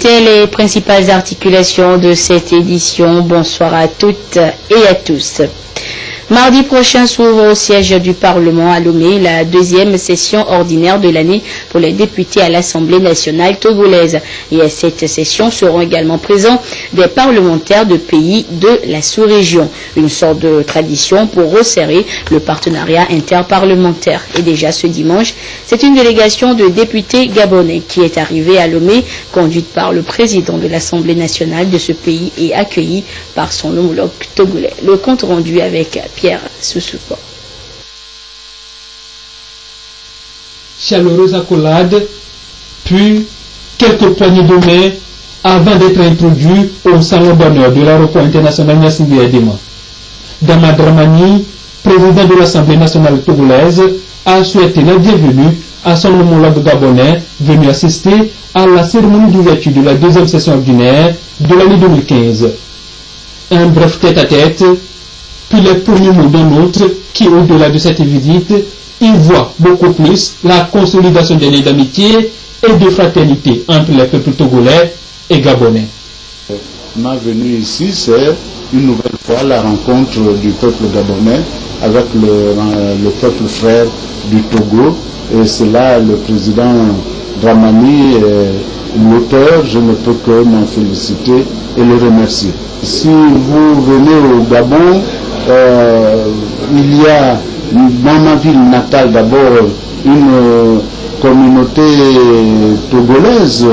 C'étaient les principales articulations de cette édition. Bonsoir à toutes et à tous. Mardi prochain s'ouvre au siège du Parlement à Lomé la deuxième session ordinaire de l'année pour les députés à l'Assemblée nationale togolaise. Et à cette session seront également présents des parlementaires de pays de la sous-région. Une sorte de tradition pour resserrer le partenariat interparlementaire. Et déjà ce dimanche, c'est une délégation de députés gabonais qui est arrivée à Lomé, conduite par le président de l'Assemblée nationale de ce pays et accueillie par son homologue togolais. Le compte rendu avec Pierre Soussoupo. Chaleureuse accolade, puis quelques poignées de main avant d'être introduit au salon d'honneur de l'aéroport international Gnassingbé Edema. Dama Dramani, président de l'Assemblée nationale togolaise, a souhaité la bienvenue à son homologue gabonais venu assister à la cérémonie d'ouverture de la deuxième session ordinaire de l'année 2015. Un bref tête-à-tête, puis les premiers mots d'un autre qui, au-delà de cette visite, y voit beaucoup plus la consolidation des liens d'amitié et de fraternité entre les peuples togolais et gabonais. Ma venue ici, c'est une nouvelle fois la rencontre du peuple gabonais avec le peuple frère du Togo. Et c'est là le président Dramani, l'auteur, je ne peux que m'en féliciter et le remercier. Si vous venez au Gabon, il y a dans ma ville natale d'abord une communauté togolaise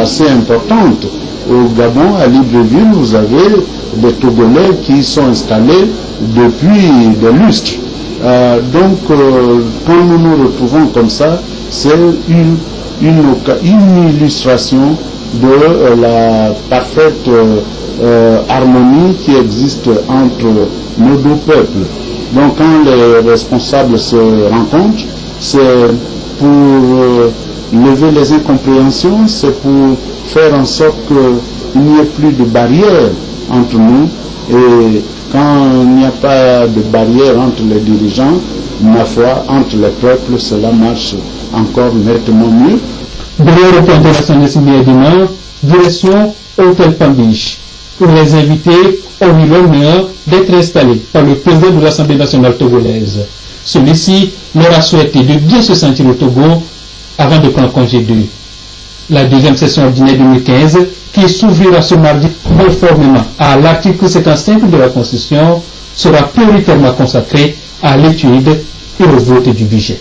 assez importante. Au Gabon, à Libreville, vous avez des Togolais qui sont installés depuis des lustres. Donc, quand nous nous retrouvons comme ça, c'est une illustration de la parfaite harmonie qui existe entre nos deux peuples. Donc quand les responsables se rencontrent, c'est pour lever les incompréhensions, c'est pour faire en sorte qu'il n'y ait plus de barrières entre nous. Et quand il n'y a pas de barrière entre les dirigeants, ma foi, entre les peuples, cela marche encore nettement mieux. De l'aéroport international Gnassingbé Edema, direction Hôtel Pambiche, où les invités ont eu l'honneur d'être installés par le président de l'Assemblée nationale togolaise. Celui-ci leur a souhaité de bien se sentir au Togo avant de prendre congé d'eux. La deuxième session ordinaire 2015, qui s'ouvrira ce mardi conformément à l'article 55 de la Constitution, sera prioritairement consacrée à l'étude et au vote du budget.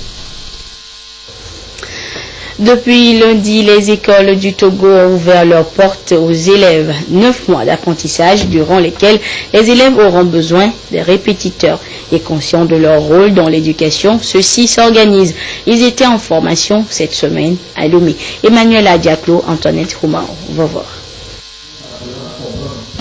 Depuis lundi, les écoles du Togo ont ouvert leurs portes aux élèves. 9 mois d'apprentissage durant lesquels les élèves auront besoin des répétiteurs. Et conscients de leur rôle dans l'éducation, ceux-ci s'organisent. Ils étaient en formation cette semaine à Lomé. Emmanuel Adiaklo, Antoinette Roumao. On va voir.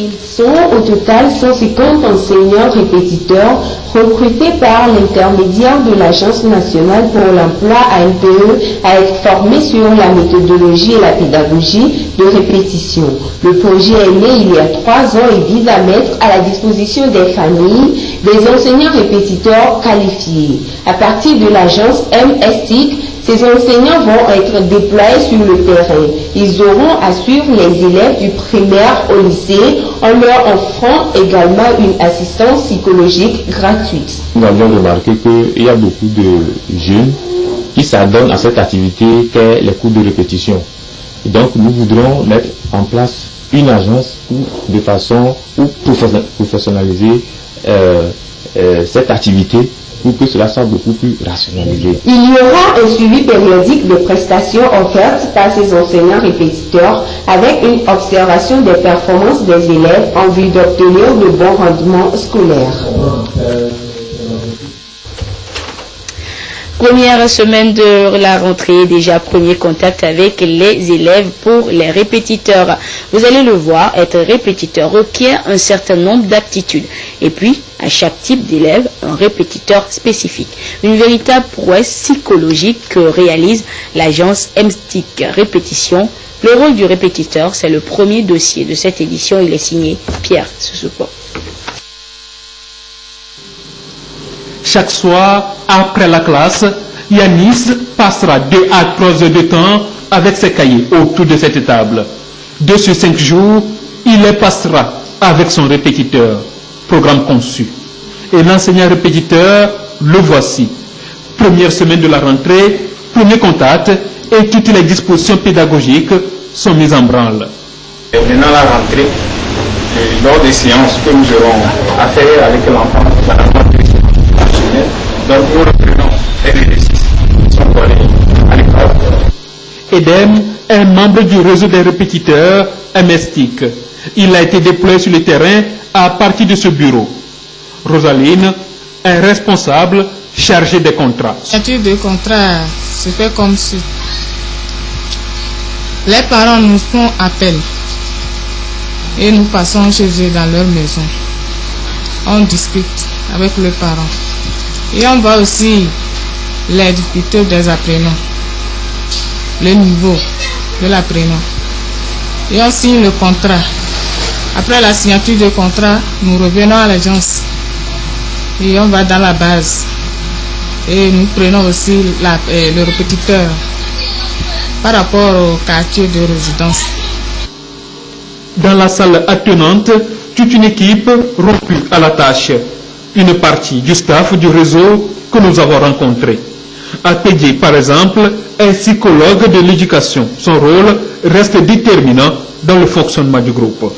Ils sont au total 150 enseignants répétiteurs recrutés par l'intermédiaire de l'Agence nationale pour l'emploi ANPE à être formés sur la méthodologie et la pédagogie de répétition. Le projet est né il y a 3 ans et vise à mettre à la disposition des familles des enseignants répétiteurs qualifiés. À partir de l'agence MSTIC, ces enseignants vont être déployés sur le terrain. Ils auront à suivre les élèves du primaire au lycée en leur offrant également une assistance psychologique gratuite. Nous avions remarqué qu'il y a beaucoup de jeunes qui s'adonnent à cette activité qu'est les cours de répétition. Et donc nous voudrons mettre en place une agence de façon ou professionnaliser cette activité pour que cela soit beaucoup plus rationalisé. Il y aura un suivi périodique des prestations offertes par ces enseignants répétiteurs avec une observation des performances des élèves en vue d'obtenir de bons rendements scolaires. Première semaine de la rentrée, déjà premier contact avec les élèves pour les répétiteurs. Vous allez le voir, être répétiteur requiert un certain nombre d'aptitudes. Et puis, à chaque type d'élève, un répétiteur spécifique. Une véritable prouesse psychologique que réalise l'agence MSTIC Répétition. Le rôle du répétiteur, c'est le premier dossier de cette édition. Il est signé Pierre Soussoupo. Chaque soir, après la classe, Yanis passera 2 à 3 heures de temps avec ses cahiers autour de cette table. 2 sur 5 jours, il les passera avec son répétiteur, programme conçu. Et l'enseignant répétiteur, le voici. Première semaine de la rentrée, premier contact, et toutes les dispositions pédagogiques sont mises en branle. Et maintenant la rentrée, lors des séances que nous aurons à faire avec l'enfant, donc nous reprenons les exercices qui sont donnés à l'école. Edem est membre du réseau des répétiteurs MSTIC. Il a été déployé sur le terrain à partir de ce bureau. Rosaline est responsable chargée des contrats. La signature de contrat se fait comme suit. Les parents nous font appel et nous passons chez eux dans leur maison. On discute avec les parents et on voit aussi les difficultés des apprenants, le niveau de l'apprenant. Et on signe le contrat. Après la signature du contrat, nous revenons à l'agence et on va dans la base. Et nous prenons aussi le répétiteur par rapport au quartier de résidence. Dans la salle attenante, toute une équipe rompue à la tâche. Une partie du staff du réseau que nous avons rencontré. Apédié, par exemple, est psychologue de l'éducation. Son rôle reste déterminant dans le fonctionnement du groupe.